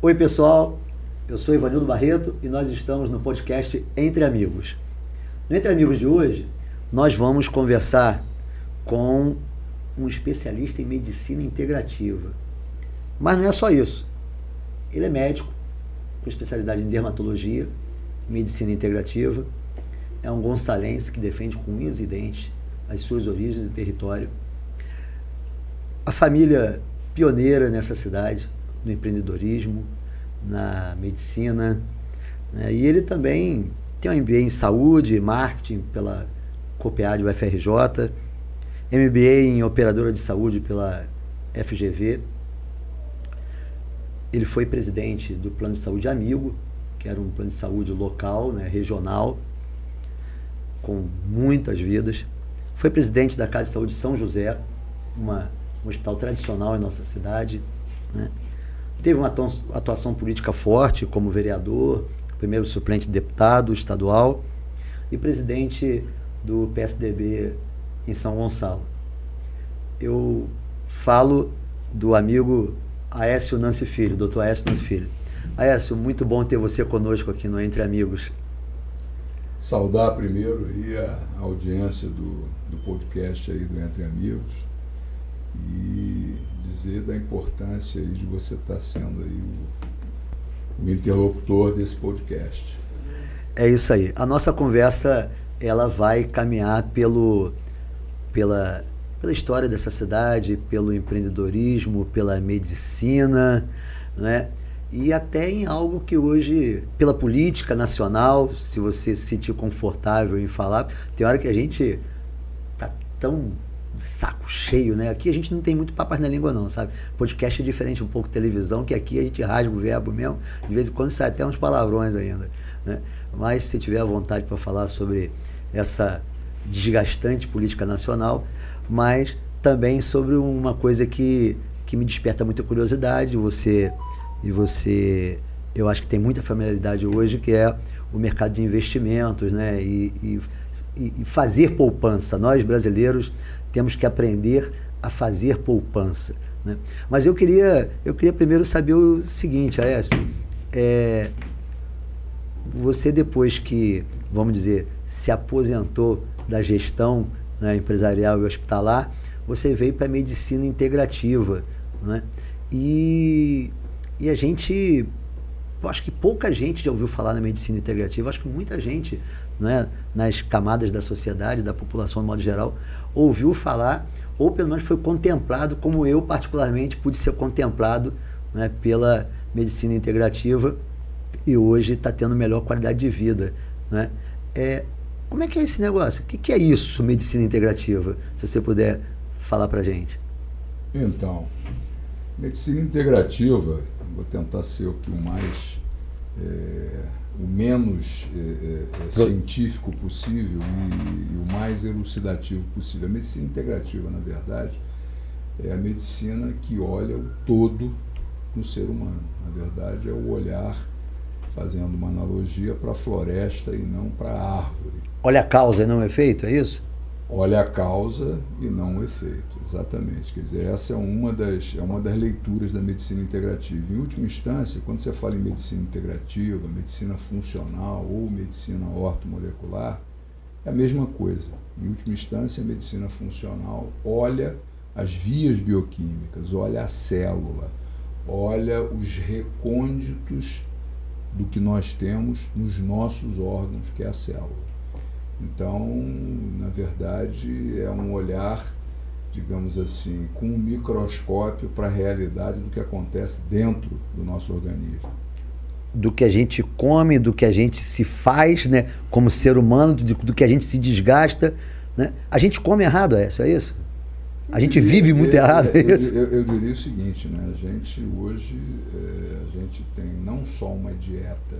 Oi pessoal, eu sou Ivanildo Barreto e nós estamos no podcast Entre Amigos. No Entre Amigos de hoje, nós vamos conversar com um especialista em medicina integrativa. Mas não é só isso. Ele é médico, com especialidade em dermatologia, medicina integrativa. É um gonçalense que defende com unhas e dentes as suas origens e território. A família pioneira nessa cidade, no empreendedorismo, na medicina, né? E ele também tem um MBA em saúde e marketing pela COPEAD UFRJ, MBA em operadora de saúde pela FGV. Ele foi presidente do Plano de Saúde Amigo, que era um plano de saúde local, né, regional, com muitas vidas. Foi presidente da Casa de Saúde São José, um hospital tradicional em nossa cidade, né? Teve uma atuação política forte como vereador, primeiro suplente de deputado estadual e presidente do PSDB em São Gonçalo. Eu falo do amigo Aécio Nancy Filho, Dr. Aécio Nancy Filho. Aécio, muito bom ter você conosco aqui no Entre Amigos. Saudar primeiro aí a audiência do podcast aí do Entre Amigos e dizer da importância aí de você estar sendo aí o interlocutor desse podcast. É isso aí. A nossa conversa ela vai caminhar pela história dessa cidade, pelo empreendedorismo, pela medicina, né? E até em algo que hoje, pela política nacional, se você se sentir confortável em falar, tem hora que a gente tá tão saco cheio, né? Aqui a gente não tem muito papas na língua não, sabe? Podcast é diferente um pouco de televisão, que aqui a gente rasga o verbo mesmo, de vez em quando sai até uns palavrões ainda, né? Mas se tiver à vontade para falar sobre essa desgastante política nacional, mas também sobre uma coisa que me desperta muita curiosidade, eu acho que tem muita familiaridade hoje, que é o mercado de investimentos, né? E fazer poupança. Nós, brasileiros, temos que aprender a fazer poupança, né? Mas eu queria primeiro saber o seguinte, Aécio, você depois que, vamos dizer, se aposentou da gestão, né, empresarial e hospitalar, você veio para a medicina integrativa, né? E a gente, eu acho que pouca gente já ouviu falar na medicina integrativa, acho que muita gente, né, nas camadas da sociedade, da população de modo geral, ouviu falar, ou pelo menos foi contemplado, como eu particularmente pude ser contemplado, né, pela medicina integrativa e hoje está tendo melhor qualidade de vida, né? Como é que é esse negócio? O que é isso, medicina integrativa? Se você puder falar para a gente. Então, medicina integrativa, vou tentar ser o menos científico possível e o mais elucidativo possível. A medicina integrativa, na verdade, é a medicina que olha o todo no ser humano. Na verdade, é o olhar, fazendo uma analogia, para a floresta e não para a árvore. Olha a causa e não o efeito, é isso? Olha a causa e não o efeito, exatamente. Quer dizer, essa é uma das leituras da medicina integrativa. Em última instância, quando você fala em medicina integrativa, medicina funcional ou medicina ortomolecular, é a mesma coisa. Em última instância, a medicina funcional olha as vias bioquímicas, olha a célula, olha os recônditos do que nós temos nos nossos órgãos, que é a célula. Então, na verdade, é um olhar, digamos assim, com um microscópio para a realidade do que acontece dentro do nosso organismo. Do que a gente come, do que a gente se faz, né, como ser humano, do que a gente se desgasta, né? A gente come errado, é isso? A gente vive muito errado, é isso? Eu diria o seguinte, né? A gente hoje, a gente tem não só uma dieta,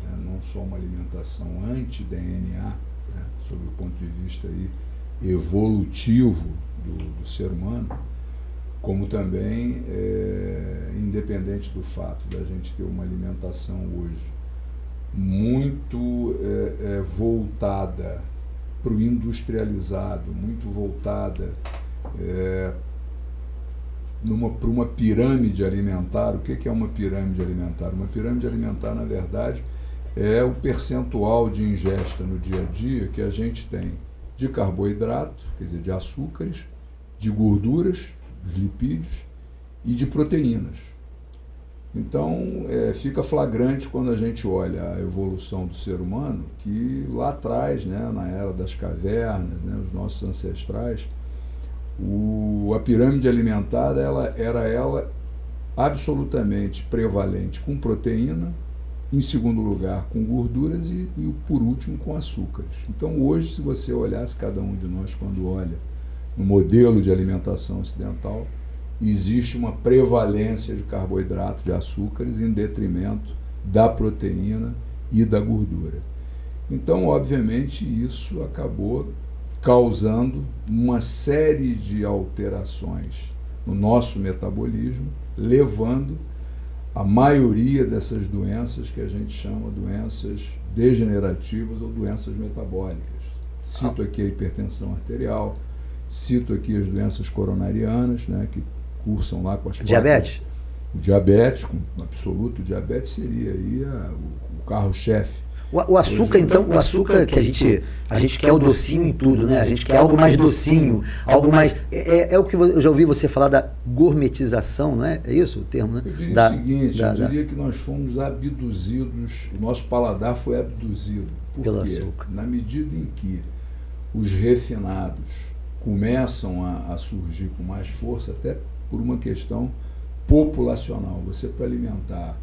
né, não só uma alimentação anti-DNA, né, sob o ponto de vista aí evolutivo do ser humano, como também, independente do fato da gente ter uma alimentação hoje muito voltada para o industrializado, muito voltada para uma pirâmide alimentar. O que é uma pirâmide alimentar? Uma pirâmide alimentar, na verdade, é o percentual de ingesta no dia a dia que a gente tem de carboidrato, quer dizer, de açúcares, de gorduras, os lipídios, e de proteínas. Então, fica flagrante quando a gente olha a evolução do ser humano, que lá atrás, né, na era das cavernas, né, os nossos ancestrais, a pirâmide alimentar era absolutamente prevalente com proteína, em segundo lugar com gorduras e por último com açúcares. Então hoje, se você olhasse cada um de nós quando olha no modelo de alimentação ocidental, existe uma prevalência de carboidrato, de açúcares, em detrimento da proteína e da gordura. Então, obviamente, isso acabou causando uma série de alterações no nosso metabolismo, levando a maioria dessas doenças que a gente chama doenças degenerativas ou doenças metabólicas. Cito aqui a hipertensão arterial, cito aqui as doenças coronarianas, né, que cursam lá com as diabetes. O diabetes, com absoluto, o diabetes seria aí o carro-chefe. O açúcar, hoje, então, o açúcar que a gente quer o docinho em tudo, né? A gente quer algo mais docinho, algo mais... É o que eu já ouvi você falar da gourmetização, não é? É isso o termo, né? Eu diria o seguinte, eu diria que nós fomos abduzidos, o nosso paladar foi abduzido. Por pelo quê? açúcar. Na medida em que os refinados começam a surgir com mais força, até por uma questão populacional. Você, para alimentar...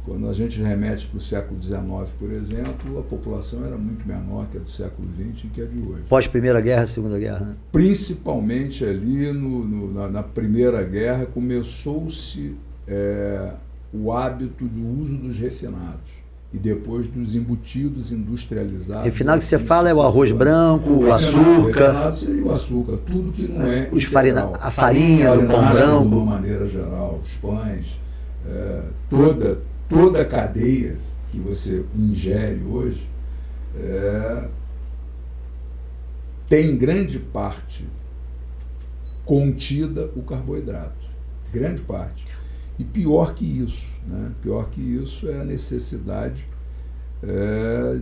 Quando a gente remete para o século XIX, por exemplo, a população era muito menor que a do século XX e que a de hoje. Pós-Primeira Guerra, Segunda Guerra, né? Principalmente ali na Primeira Guerra, começou-se o hábito do uso dos refinados e depois dos embutidos industrializados. Refinado que você fala é o arroz branco, o açúcar. Refinado seria o açúcar, tudo que não é a farinha, o pão branco. De uma maneira geral, os pães, toda a cadeia que você ingere hoje tem grande parte contida o carboidrato. Grande parte. E pior que isso, né? Pior que isso é a necessidade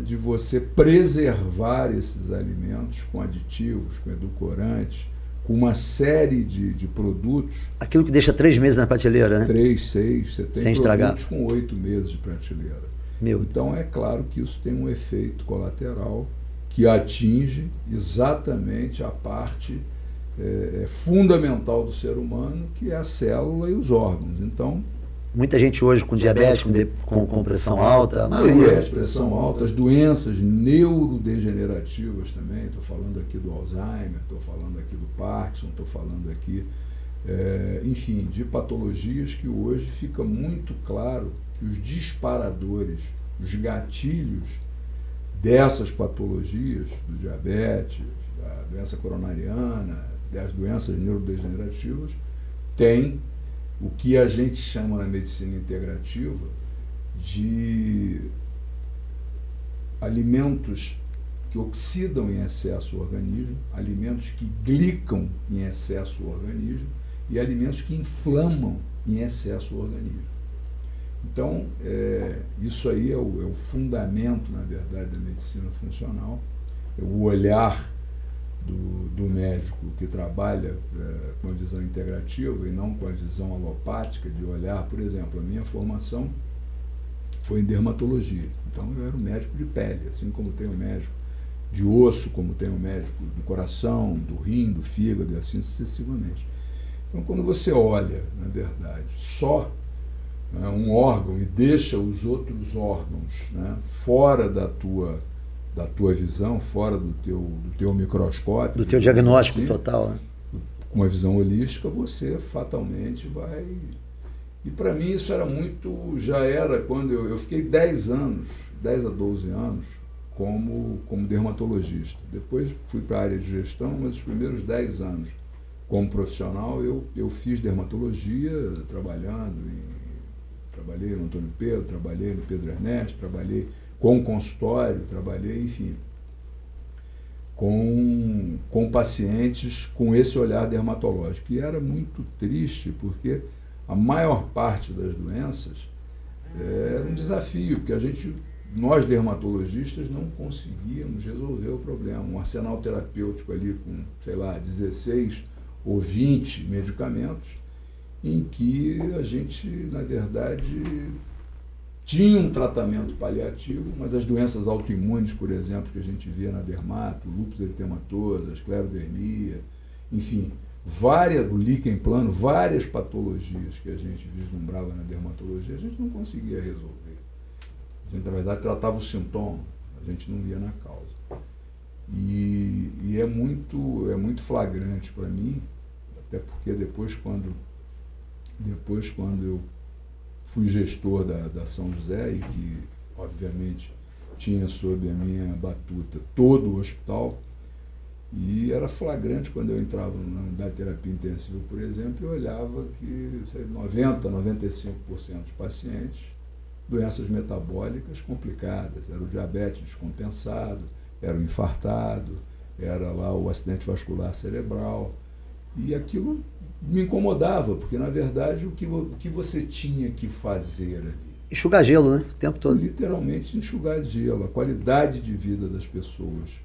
de você preservar esses alimentos com aditivos, com edulcorantes, com uma série de produtos. Aquilo que deixa 3 meses na prateleira, né? 3, 6, você tem sem estragar. Produtos com 8 meses de prateleira. Então é claro que isso tem um efeito colateral que atinge exatamente a parte fundamental do ser humano, que é a célula e os órgãos. Então, muita gente hoje com diabetes, com pressão alta. Diabetes, pressão alta, as doenças neurodegenerativas também. Estou falando aqui do Alzheimer, estou falando aqui do Parkinson, estou falando aqui, enfim, de patologias que hoje fica muito claro que os disparadores, os gatilhos dessas patologias, do diabetes, da doença coronariana, das doenças neurodegenerativas, têm o que a gente chama na medicina integrativa de alimentos que oxidam em excesso o organismo, alimentos que glicam em excesso o organismo e alimentos que inflamam em excesso o organismo. Então, isso aí é o fundamento, na verdade, da medicina funcional, é o olhar do médico que trabalha com a visão integrativa e não com a visão alopática de olhar. Por exemplo, a minha formação foi em dermatologia, então eu era um médico de pele, assim como tem o médico de osso, como tem o médico do coração, do rim, do fígado e assim sucessivamente. Então, quando você olha, na verdade, só um órgão e deixa os outros órgãos, né, fora da tua visão, fora do teu microscópio, do teu diagnóstico assim, total, né? Com uma visão holística, você fatalmente vai... E para mim isso era muito... Já era quando eu fiquei 10 a 12 anos como dermatologista. Depois fui para a área de gestão, mas os primeiros 10 anos como profissional eu fiz dermatologia, trabalhei no Antônio Pedro, trabalhei no Pedro Ernesto, trabalhei com consultório, enfim. com pacientes com esse olhar dermatológico. E era muito triste, porque a maior parte das doenças era um desafio, porque nós dermatologistas não conseguíamos resolver o problema. Um arsenal terapêutico ali com, sei lá, 16 ou 20 medicamentos, em que a gente, na verdade, tinha um tratamento paliativo, mas as doenças autoimunes, por exemplo, que a gente via na dermato, lúpus eritematoso, esclerodermia, enfim, do líquen plano, várias patologias que a gente vislumbrava na dermatologia, a gente não conseguia resolver. A gente, na verdade, tratava o sintoma, a gente não ia na causa. E é muito flagrante para mim, até porque depois quando eu fui gestor da São José, e que, obviamente, tinha sob a minha batuta todo o hospital, e era flagrante quando eu entrava na unidade de terapia intensiva, por exemplo, eu olhava que 90-95% dos pacientes, doenças metabólicas complicadas, era o diabetes descompensado, era o infartado, era lá o acidente vascular cerebral, e aquilo me incomodava, porque, na verdade, o que você tinha que fazer ali? Enxugar gelo, né? O tempo todo. Literalmente enxugar gelo. A qualidade de vida das pessoas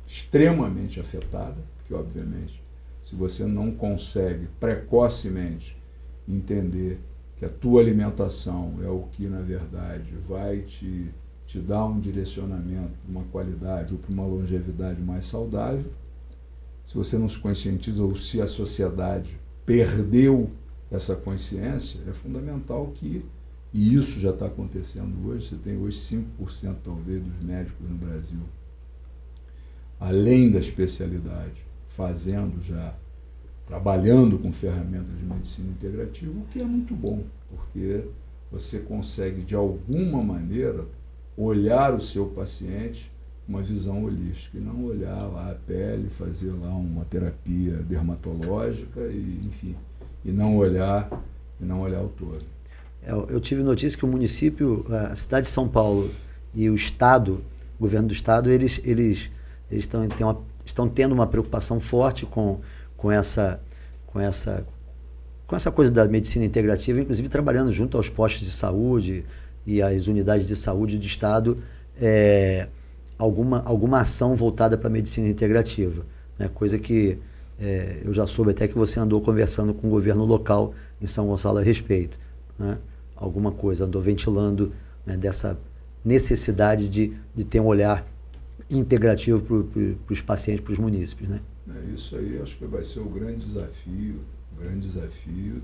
extremamente afetada, porque, obviamente, se você não consegue precocemente entender que a tua alimentação é o que, na verdade, vai te dar um direcionamento para uma qualidade ou para uma longevidade mais saudável, se você não se conscientiza ou se a sociedade perdeu essa consciência, é fundamental que, e isso já está acontecendo hoje, você tem hoje 5% talvez dos médicos no Brasil, além da especialidade, trabalhando com ferramentas de medicina integrativa, o que é muito bom, porque você consegue, de alguma maneira, olhar o seu paciente com uma visão holística, e não olhar lá a pele, fazer lá uma terapia dermatológica, e não olhar o todo. Eu tive notícia que o município, a cidade de São Paulo e o Estado, o governo do Estado, eles estão tendo uma preocupação forte com essa coisa da medicina integrativa, inclusive trabalhando junto aos postos de saúde e às unidades de saúde do Estado, alguma ação voltada para a medicina integrativa, né? Coisa que eu já soube até que você andou conversando com o governo local em São Gonçalo a respeito, né? Alguma coisa, andou ventilando, né, dessa necessidade de ter um olhar integrativo para os pacientes, para os munícipes, né? Isso aí acho que vai ser o grande desafio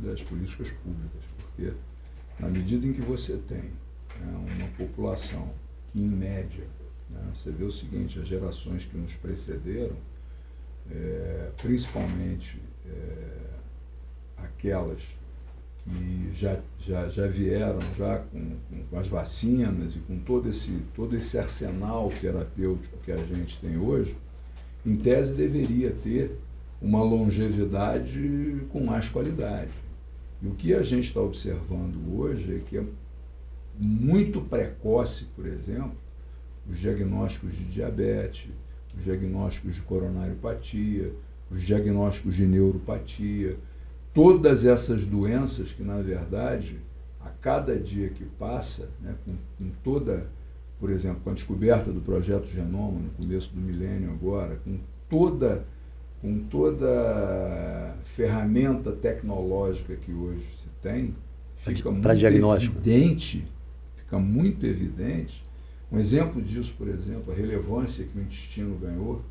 das políticas públicas, porque na medida em que você tem, né, uma população que, em média, né, você vê o seguinte, as gerações que nos precederam, principalmente aquelas que já vieram já com as vacinas e com todo esse arsenal terapêutico que a gente tem hoje, em tese deveria ter uma longevidade com mais qualidade. E o que a gente está observando hoje é que é muito precoce, por exemplo, os diagnósticos de diabetes, os diagnósticos de coronariopatia, os diagnósticos de neuropatia, todas essas doenças que, na verdade, a cada dia que passa, né, com toda, por exemplo, com a descoberta do Projeto Genoma, no começo do milênio agora, com toda ferramenta tecnológica que hoje se tem, fica muito evidente. Um exemplo disso, por exemplo, a relevância que o intestino ganhou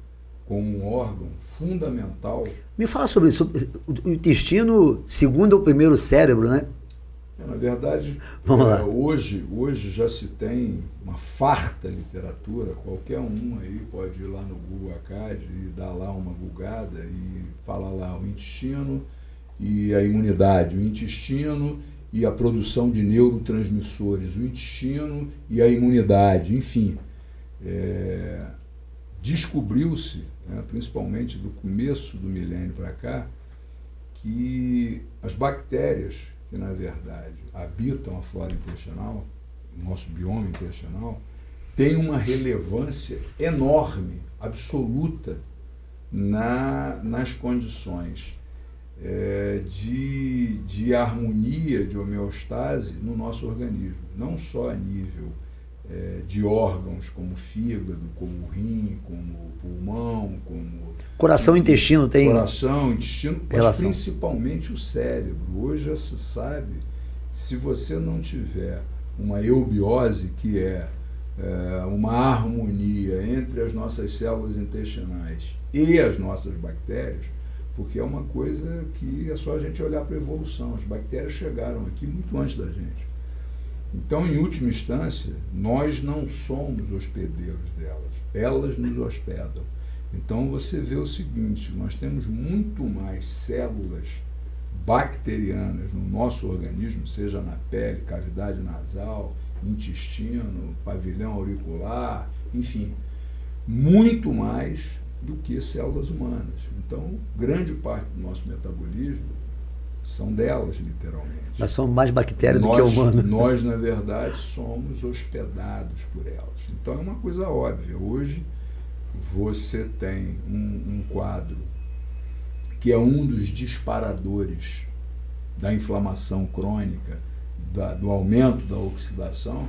como um órgão fundamental. Me fala sobre isso. O intestino, segundo o primeiro cérebro, né? Na verdade, hoje já se tem uma farta literatura, qualquer um aí pode ir lá no Google Acad e dar lá uma googada e falar lá o intestino e a imunidade, o intestino e a produção de neurotransmissores, o intestino e a imunidade, enfim. Descobriu-se, né, principalmente do começo do milênio para cá, que as bactérias que, na verdade, habitam a flora intestinal, o nosso bioma intestinal, tem uma relevância enorme, absoluta, nas condições de harmonia, de homeostase no nosso organismo. Não só a nível de órgãos como o fígado, como o rim, como o pulmão, como... Coração e intestino tem... Coração, intestino, mas relação. Principalmente o cérebro. Hoje já se sabe, se você não tiver uma eubiose, que é uma harmonia entre as nossas células intestinais e as nossas bactérias, porque é uma coisa que é só a gente olhar para a evolução. As bactérias chegaram aqui muito antes da gente. Então, em última instância, nós não somos hospedeiros delas, elas nos hospedam. Então, você vê o seguinte, nós temos muito mais células bacterianas no nosso organismo, seja na pele, cavidade nasal, intestino, pavilhão auricular, enfim, muito mais do que células humanas. Então, grande parte do nosso metabolismo são delas, literalmente. Nós somos mais bactérias do que humano. Nós, na verdade, somos hospedados por elas. Então, é uma coisa óbvia. Hoje, você tem um quadro que é um dos disparadores da inflamação crônica, do aumento da oxidação,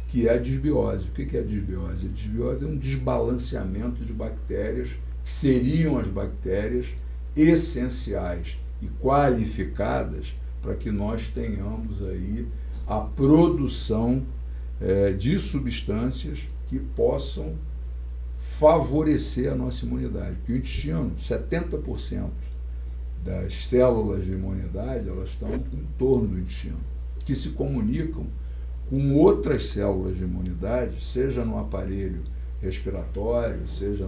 que é a disbiose. O que é a disbiose? A disbiose é um desbalanceamento de bactérias que seriam as bactérias essenciais e qualificadas para que nós tenhamos aí a produção de substâncias que possam favorecer a nossa imunidade. Porque o intestino, 70% das células de imunidade, elas estão em torno do intestino, que se comunicam com outras células de imunidade, seja no aparelho respiratório, seja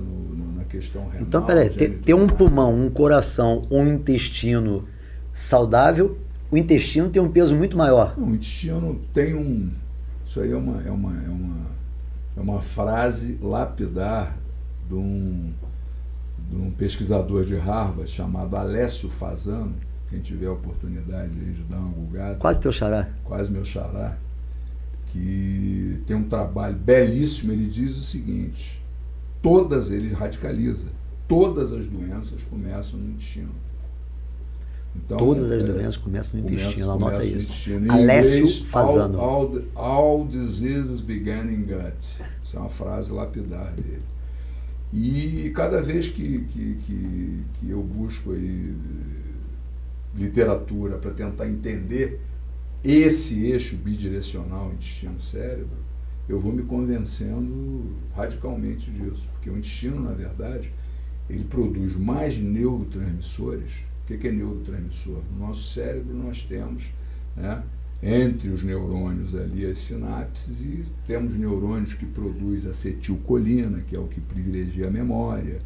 na questão renal. Então, peraí, ter um pulmão, um coração, um intestino saudável, o intestino tem um peso muito maior. Não, o intestino tem isso aí é uma frase lapidar de um pesquisador de Harvard chamado Alessio Fasano. Quem tiver a oportunidade de dar uma googada. Quase teu xará. Quase meu xará. Que tem um trabalho belíssimo. Ele diz o seguinte: ele radicaliza, todas as doenças começam no intestino. Então, todas as doenças começam no intestino, anota isso. Alessio Fasano. All diseases begin in gut. Isso é uma frase lapidar dele. E cada vez que eu busco aí literatura para tentar entender esse eixo bidirecional intestino-cérebro, eu vou me convencendo radicalmente disso, porque o intestino, na verdade, ele produz mais neurotransmissores. O que é neurotransmissor? No nosso cérebro nós temos, entre os neurônios ali as sinapses, e temos neurônios que produzem acetilcolina, que é o que privilegia a memória,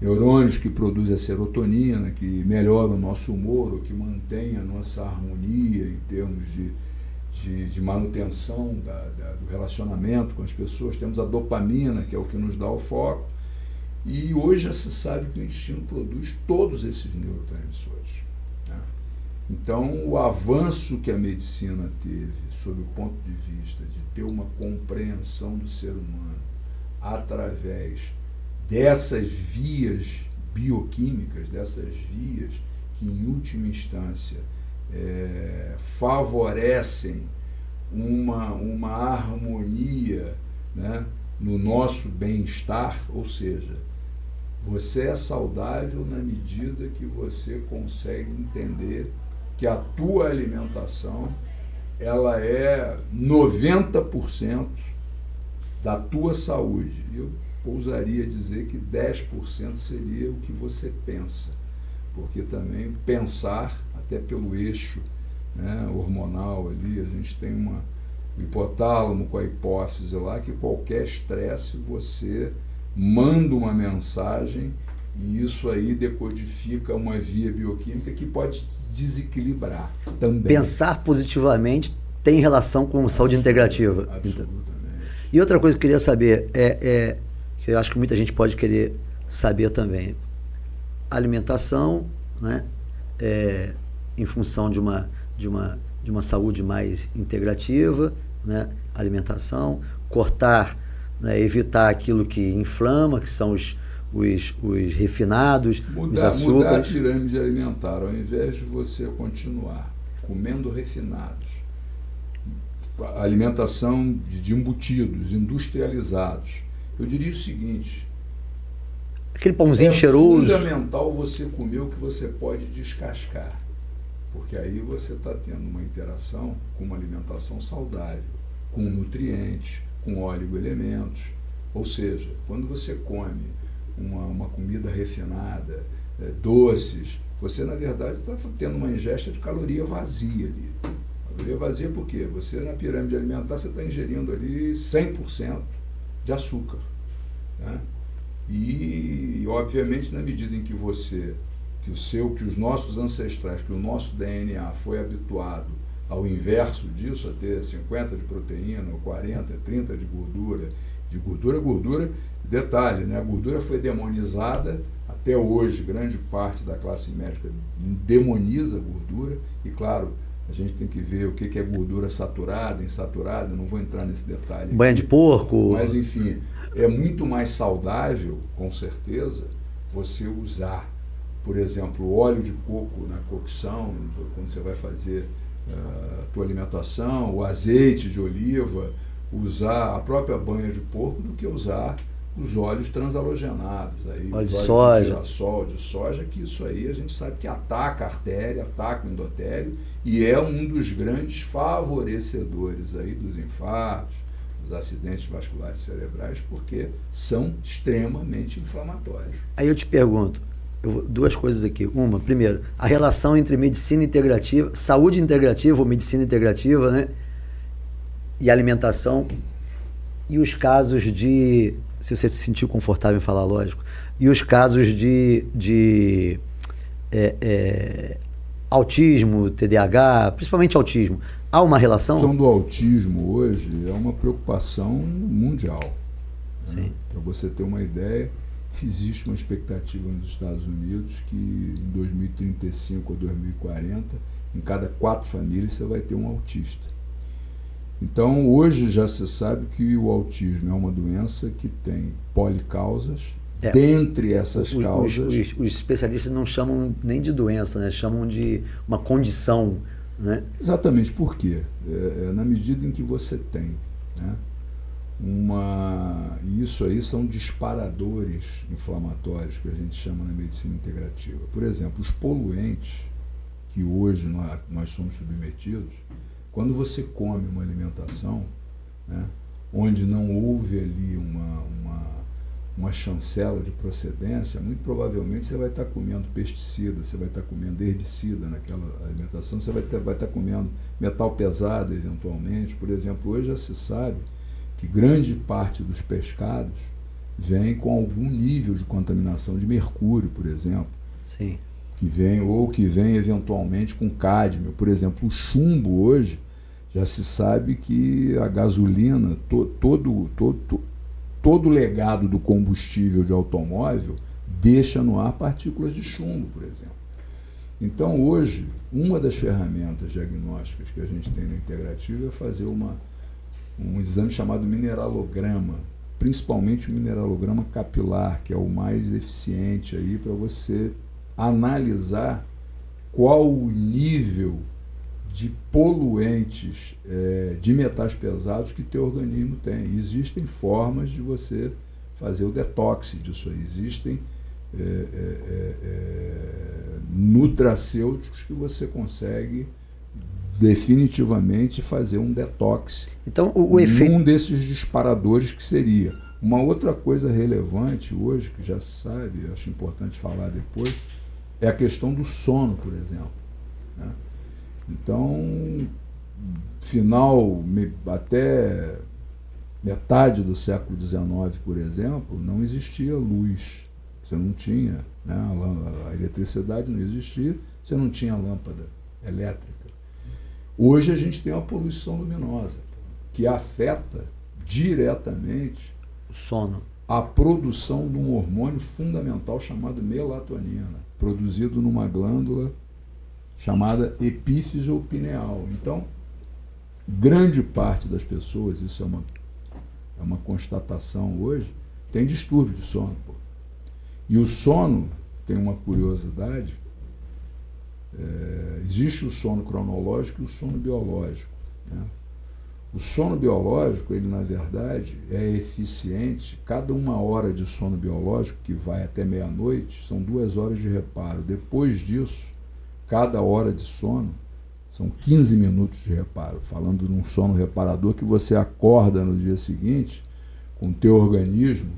neurônios que produzem a serotonina, que melhora o nosso humor, ou que mantém a nossa harmonia em termos de manutenção do relacionamento com as pessoas. Temos a dopamina, que é o que nos dá o foco. E hoje já se sabe que o intestino produz todos esses neurotransmissores. Então, o avanço que a medicina teve, sob o ponto de vista de ter uma compreensão do ser humano através dessas vias bioquímicas, dessas vias que, em última instância, favorecem uma harmonia, no nosso bem-estar, ou seja, você é saudável na medida que você consegue entender que a tua alimentação ela é 90% da tua saúde. Eu ousaria dizer que 10% seria o que você pensa, porque também pensar, até pelo eixo hormonal ali, a gente tem o hipotálamo com a hipófise lá, que qualquer estresse você manda uma mensagem e isso aí decodifica uma via bioquímica que pode desequilibrar também. Pensar positivamente tem relação com saúde integrativa. Absolutamente. E outra coisa que eu queria saber, que eu acho que muita gente pode querer saber também, alimentação, em função de uma saúde mais integrativa, alimentação, cortar né? Evitar aquilo que inflama, que são os refinados, os açúcares. Mudar a pirâmide alimentar, ao invés de você continuar comendo refinados, alimentação de embutidos, industrializados. Eu diria o seguinte: aquele pãozinho cheiroso. É fundamental você comer o que você pode descascar, porque aí você está tendo uma interação com uma alimentação saudável, com nutrientes, com oligoelementos. Ou seja, quando você come uma comida refinada, doces, você na verdade está tendo uma ingesta de caloria vazia ali. Caloria vazia por quê? Você na pirâmide alimentar você está ingerindo ali 100% de açúcar, né? E obviamente na medida em que que os nossos ancestrais, que o nosso DNA foi habituado ao inverso disso, a ter 50 de proteína, ou 40, 30 de gordura, detalhe, né? A gordura foi demonizada, até hoje grande parte da classe médica demoniza a gordura, e claro, a gente tem que ver o que é gordura saturada, insaturada, não vou entrar nesse detalhe. Banha de porco. Mas enfim, é muito mais saudável, com certeza, você usar, por exemplo, óleo de coco na cocção, quando você vai fazer a tua alimentação, o azeite de oliva, usar a própria banha de porco, do que usar os óleos transhalogenados, aí, óleo de soja, de girassol, de soja, que isso aí a gente sabe que ataca a artéria, ataca o endotélio e é um dos grandes favorecedores aí dos infartos, dos acidentes vasculares cerebrais, porque são extremamente inflamatórios. Aí eu te pergunto, duas coisas aqui. Uma, primeiro, a relação entre medicina integrativa, saúde integrativa ou medicina integrativa, né, e alimentação, e os casos de, se você se sentir confortável em falar, lógico, e os casos de autismo, TDAH, principalmente autismo. Há uma relação? A questão do autismo hoje é uma preocupação mundial. Né? Para você ter uma ideia, existe uma expectativa nos Estados Unidos que em 2035 ou 2040, em cada 4 famílias você vai ter um autista. Então, hoje já se sabe que o autismo é uma doença que tem policausas. Dentre essas causas... Os especialistas não chamam nem de doença, né? Chamam de uma condição. Né? Exatamente. Por quê? Na medida em que você tem, né, isso aí são disparadores inflamatórios que a gente chama na medicina integrativa. Por exemplo, os poluentes que hoje nós somos submetidos, quando você come uma alimentação, né, onde não houve ali uma chancela de procedência, muito provavelmente você vai estar comendo pesticida, você vai estar comendo herbicida naquela alimentação, você vai estar comendo metal pesado eventualmente. Por exemplo, hoje já se sabe que grande parte dos pescados vem com algum nível de contaminação de mercúrio, por exemplo. Sim. Que vem eventualmente com cádmio. Por exemplo, o chumbo hoje, já se sabe que a gasolina, todo o legado do combustível de automóvel deixa no ar partículas de chumbo, por exemplo. Então, hoje, uma das ferramentas diagnósticas que a gente tem na integrativa é fazer um exame chamado mineralograma, principalmente o mineralograma capilar, que é o mais eficiente aí para você analisar qual o nível de poluentes, de metais pesados que teu organismo tem. Existem formas de você fazer o detox disso aí. Existem nutracêuticos que você consegue definitivamente fazer um detox. Então, o efeito... Um desses disparadores que seria. Uma outra coisa relevante hoje, que já se sabe, acho importante falar depois, é a questão do sono, por exemplo. Né? Então, até metade do século XIX, por exemplo, não existia luz. Você não tinha, né? A eletricidade não existia, você não tinha lâmpada elétrica. Hoje a gente tem uma poluição luminosa que afeta diretamente o sono, a produção de um hormônio fundamental chamado melatonina, produzido numa glândula chamada epífise pineal. Então, grande parte das pessoas, isso é uma é uma constatação hoje, tem distúrbio de sono. Pô. E o sono tem uma curiosidade, existe o sono cronológico e o sono biológico. Né? O sono biológico, ele na verdade é eficiente, cada 1 hora de sono biológico, que vai até meia-noite, são 2 horas de reparo. Depois disso, cada hora de sono são 15 minutos de reparo, falando de um sono reparador que você acorda no dia seguinte com o teu organismo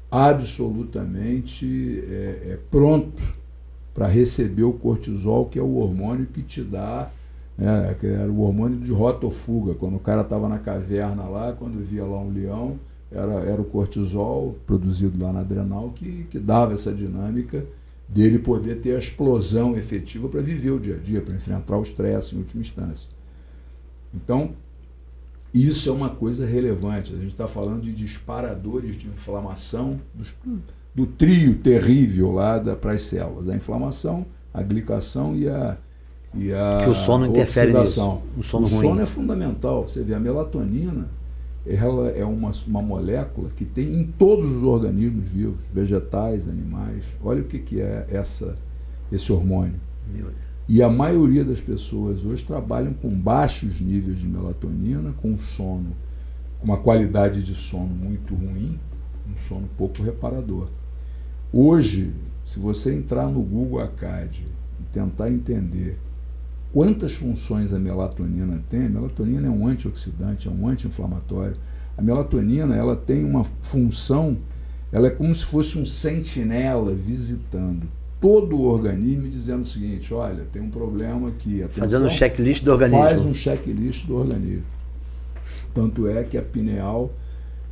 absolutamente pronto para receber o cortisol, que é o hormônio que te dá, que era o hormônio de rota ou fuga. Quando o cara estava na caverna lá, quando via lá um leão, era o cortisol produzido lá na adrenal que dava essa dinâmica dele poder ter a explosão efetiva para viver o dia a dia, para enfrentar o estresse em última instância. Então, isso é uma coisa relevante. A gente está falando de disparadores de inflamação do trio terrível lá para as células. A inflamação, a glicação e a que o sono interfere nisso. O sono é fundamental. Você vê, a melatonina, ela é uma molécula que tem em todos os organismos vivos, vegetais, animais. Olha o que é esse hormônio. E a maioria das pessoas hoje trabalham com baixos níveis de melatonina, com sono, com uma qualidade de sono muito ruim, um sono pouco reparador. Hoje, se você entrar no Google Acad e tentar entender quantas funções a melatonina tem, a melatonina é um antioxidante, é um anti-inflamatório. A melatonina, ela tem uma função, ela é como se fosse um sentinela visitando todo o organismo, dizendo o seguinte: olha, tem um problema aqui. Atenção, fazendo um checklist do organismo. Faz um checklist do organismo. Tanto é que a pineal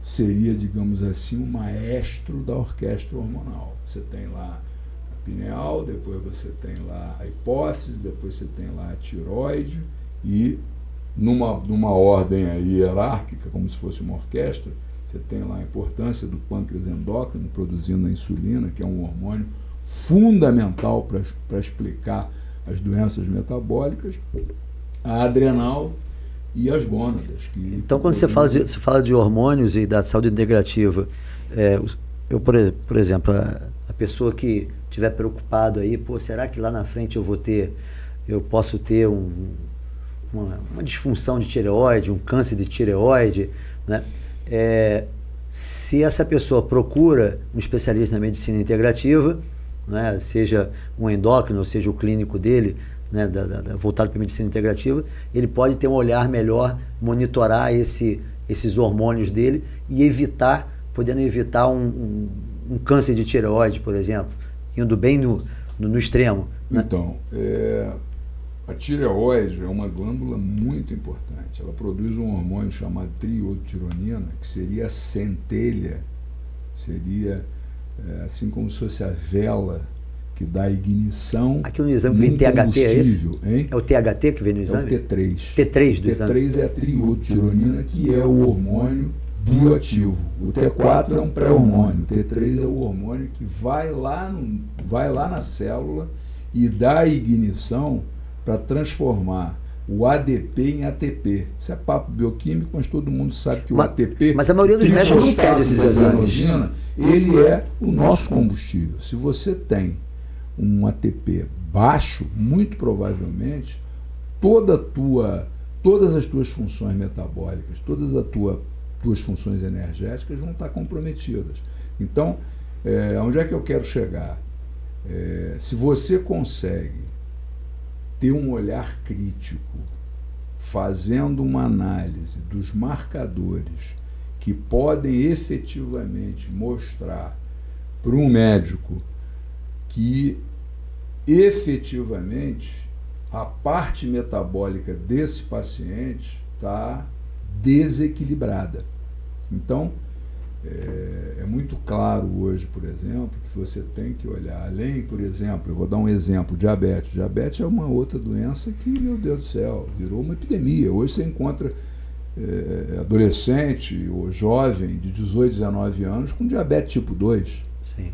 seria, digamos assim, um maestro da orquestra hormonal. Você tem lá a pineal, depois você tem lá a hipófise, depois você tem lá a tireoide, e numa ordem aí hierárquica, como se fosse uma orquestra, você tem lá a importância do pâncreas endócrino produzindo a insulina, que é um hormônio fundamental para explicar as doenças metabólicas, a adrenal e as gônadas. Então, quando você fala de hormônios e da saúde integrativa, por exemplo, a pessoa que estiver preocupado aí, será que lá na frente eu posso ter uma disfunção de tireoide, um câncer de tireoide, né? Se essa pessoa procura um especialista na medicina integrativa, né, seja um endócrino, seja o clínico dele, né, voltado para a medicina integrativa, ele pode ter um olhar melhor, monitorar esses hormônios dele e podendo evitar um câncer de tireoide, por exemplo, indo bem no extremo. Né? Então, a tireoide é uma glândula muito importante. Ela produz um hormônio chamado triiodtironina, que seria a centelha, seria assim como se fosse a vela que dá ignição. Aqui no exame vem THT, é esse? Hein? É o THT que vem no exame? É o T3. T3 do exame. T3 é a triiodtironina, que é o hormônio bioativo. O T4 é um pré-hormônio. O T3 é o hormônio que vai lá na célula e dá ignição para transformar o ADP em ATP. Isso é papo bioquímico, mas todo mundo sabe que o ATP... Mas a maioria dos médicos não pede esses exames. Ele é o nosso combustível. Se você tem um ATP baixo, muito provavelmente, todas as tuas funções metabólicas, todas as tuas funções energéticas vão estar comprometidas. Então, onde é que eu quero chegar? Se você consegue ter um olhar crítico, fazendo uma análise dos marcadores que podem efetivamente mostrar para um médico que efetivamente a parte metabólica desse paciente está desequilibrada. Então, é muito claro hoje, por exemplo, que você tem que olhar além, por exemplo, eu vou dar um exemplo, diabetes. Diabetes é uma outra doença que, meu Deus do céu, virou uma epidemia. Hoje você encontra adolescente ou jovem de 18, 19 anos com diabetes tipo 2. Sim.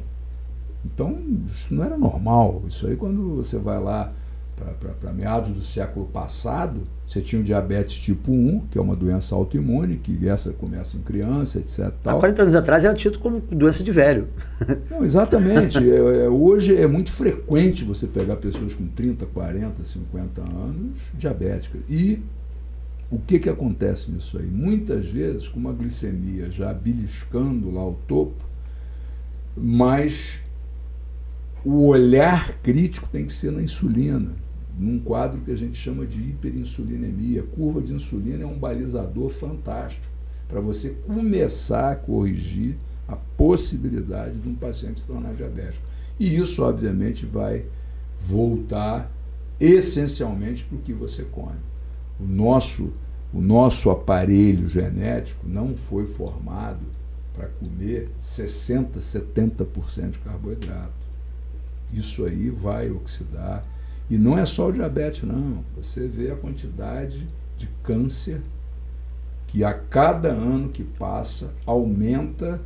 Então, isso não era normal. Isso aí, quando você vai lá para meados do século passado, você tinha o diabetes tipo 1, que é uma doença autoimune, que essa começa em criança, etc. Há 40 anos atrás era tido como doença de velho. Não, exatamente. Hoje é muito frequente você pegar pessoas com 30, 40, 50 anos diabéticas. E o que acontece nisso aí? Muitas vezes com uma glicemia já beliscando lá o topo, mas o olhar crítico tem que ser na insulina, num quadro que a gente chama de hiperinsulinemia. A curva de insulina é um balizador fantástico para você começar a corrigir a possibilidade de um paciente se tornar diabético. E isso, obviamente, vai voltar essencialmente para o que você come. O nosso aparelho genético não foi formado para comer 60%, 70% de carboidrato. Isso aí vai oxidar. E não é só o diabetes, não. Você vê a quantidade de câncer que a cada ano que passa aumenta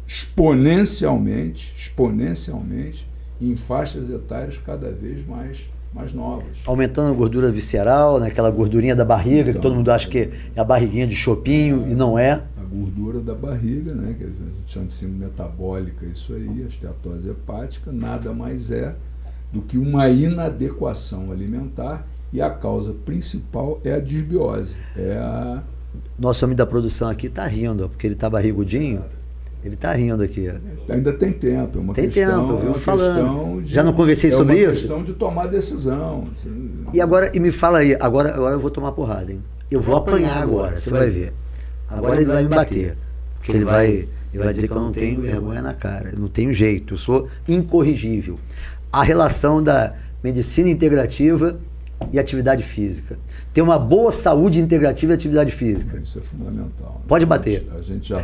exponencialmente em faixas etárias cada vez mais novas. Aumentando a gordura visceral, né? Aquela gordurinha da barriga, então, que todo mundo acha que é a barriguinha de chopinho, e não é. A gordura da barriga, né? Que a gente chama de síndrome metabólica, isso aí, a esteatose hepática, nada mais é do que uma inadequação alimentar, e a causa principal é a disbiose. Nosso homem da produção aqui está rindo, porque ele está barrigudinho. Ele está rindo aqui. Ainda tem tempo. Tem tempo, eu vivo falando. Já não conversei sobre isso? É uma questão de tomar decisão. E me fala aí, agora eu vou tomar porrada, hein? Eu vou apanhar agora, você vai ver. Agora ele vai me bater. Porque ele vai dizer que eu não tenho vergonha na cara. Eu não tenho jeito, eu sou incorrigível. A relação da medicina integrativa e atividade física. Ter uma boa saúde integrativa e atividade física. Isso é fundamental. Pode bater. A gente já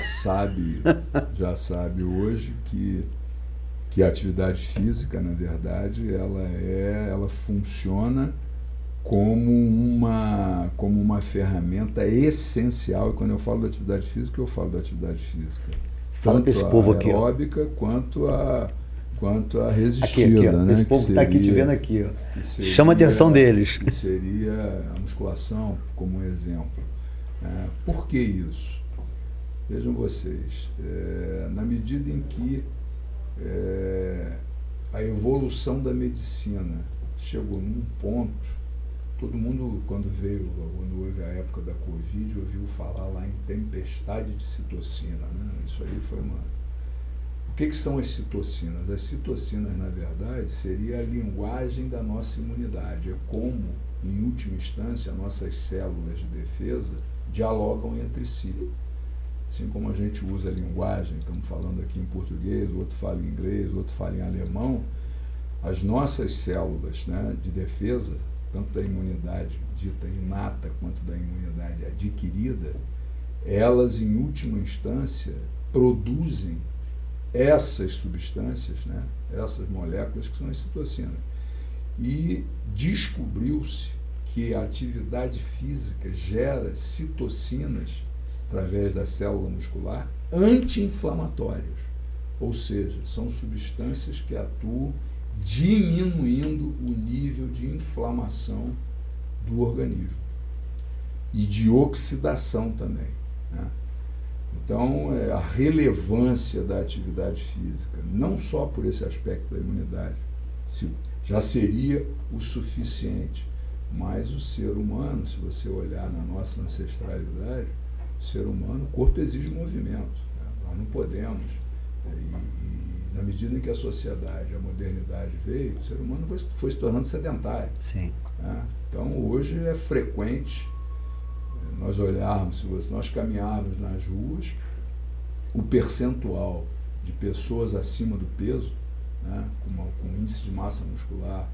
sabe hoje que a atividade física, na verdade, ela funciona como uma ferramenta essencial. E quando eu falo da atividade física, eu falo da atividade física. Fala para esse povo aqui. Aeróbica, quanto a resistida, aqui, né? Esse povo que está aqui te vendo aqui, ó. Chama a atenção deles. Que seria a musculação como um exemplo. Por que isso? Vejam vocês, na medida em que a evolução da medicina chegou num ponto, todo mundo, quando houve a época da Covid, ouviu falar lá em tempestade de citocina, né? Isso aí foi O que são as citocinas? As citocinas, na verdade, seria a linguagem da nossa imunidade. É como, em última instância, nossas células de defesa dialogam entre si. Assim como a gente usa a linguagem, estamos falando aqui em português, o outro fala em inglês, o outro fala em alemão, as nossas células, né, de defesa, tanto da imunidade dita inata quanto da imunidade adquirida, elas, em última instância, produzem essas substâncias, né, essas moléculas que são as citocinas. E descobriu-se que a atividade física gera citocinas, através da célula muscular, anti-inflamatórias. Ou seja, são substâncias que atuam diminuindo o nível de inflamação do organismo e de oxidação também, né? Então, a relevância da atividade física, não só por esse aspecto da imunidade, já seria o suficiente, mas o ser humano, se você olhar na nossa ancestralidade, o ser humano, o corpo exige movimento, né? Nós não podemos, e na medida em que a sociedade, a modernidade veio, o ser humano foi se tornando sedentário. Sim. Né? Então, hoje é frequente nós olharmos, se nós caminharmos nas ruas, o percentual de pessoas acima do peso, né, com índice de massa muscular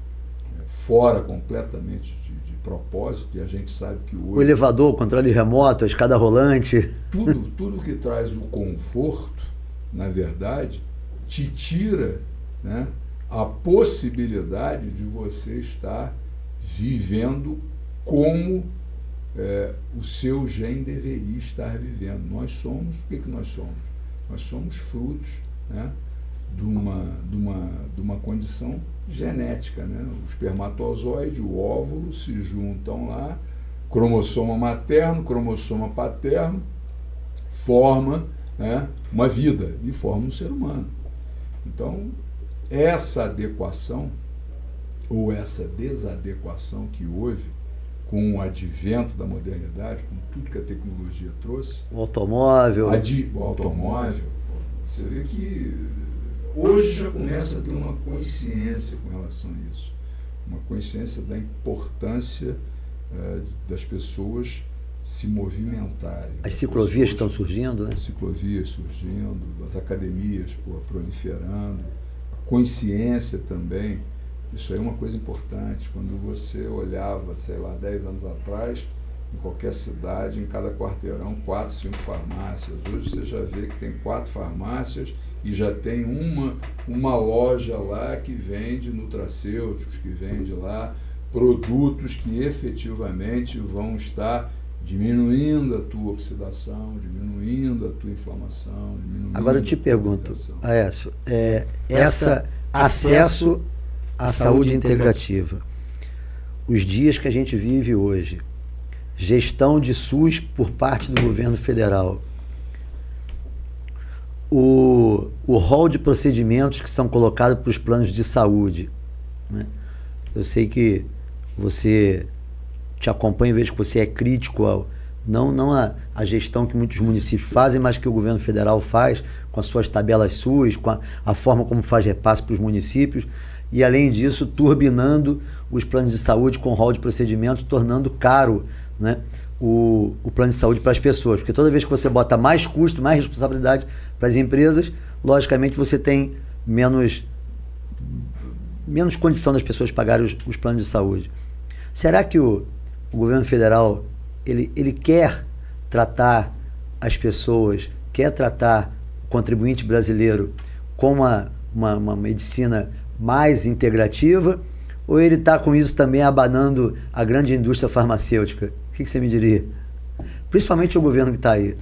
fora completamente de propósito, e a gente sabe que hoje... O elevador, o controle remoto, a escada rolante... Tudo que traz o conforto, na verdade, te tira, né, a possibilidade de você estar vivendo como o seu gene deveria estar vivendo. Nós somos, o que nós somos? Nós somos frutos, né, de uma condição genética, né? O espermatozoide, o óvulo se juntam lá, cromossomo materno, cromossomo paterno, forma, né, uma vida e forma um ser humano. Então, essa adequação ou essa desadequação que houve com o advento da modernidade, com tudo que a tecnologia trouxe, o automóvel, você vê que hoje já começa a ter uma consciência com relação a isso, uma consciência da importância das pessoas se movimentarem. As ciclovias estão surgindo, né? As ciclovias surgindo, as academias proliferando, a consciência também. Isso aí é uma coisa importante. Quando você olhava, sei lá, 10 anos atrás, em qualquer cidade, em cada quarteirão, 4, 5 farmácias. Hoje você já vê que tem 4 farmácias e já tem uma loja lá que vende nutracêuticos, que vende lá produtos que efetivamente vão estar diminuindo a tua oxidação, diminuindo a tua inflamação, diminuindo. Agora eu te pergunto, Aécio, acesso à saúde integrativa, os dias que a gente vive hoje, gestão de SUS por parte do governo federal, o rol de procedimentos que são colocados para os planos de saúde, né? Eu sei que você te acompanha, vejo que você é crítico não a gestão que muitos municípios fazem, mas que o governo federal faz com as suas tabelas SUS, com a forma como faz repasse para os municípios, e além disso, turbinando os planos de saúde com rol de procedimentos, tornando caro, né, o plano de saúde para as pessoas, porque toda vez que você bota mais custo, mais responsabilidade para as empresas, logicamente você tem menos condição das pessoas pagarem os planos de saúde. Será que o governo federal ele quer tratar as pessoas, quer tratar o contribuinte brasileiro com uma medicina mais integrativa, ou ele está com isso também abanando a grande indústria farmacêutica? O que você me diria? Principalmente o governo que está aí.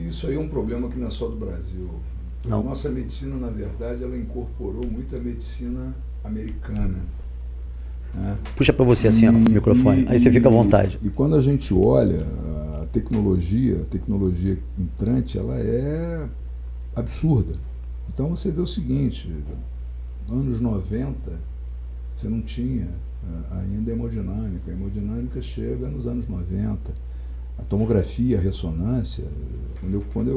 Isso aí é um problema que não é só do Brasil. Não. A nossa medicina, na verdade, ela incorporou muito a medicina americana. Né? Puxa para você assim, ó, o microfone, aí você fica à vontade. E quando a gente olha a tecnologia entrante, ela é absurda. Então você vê o seguinte, anos 90, você não tinha ainda hemodinâmica. A hemodinâmica chega nos anos 90. A tomografia, a ressonância, quando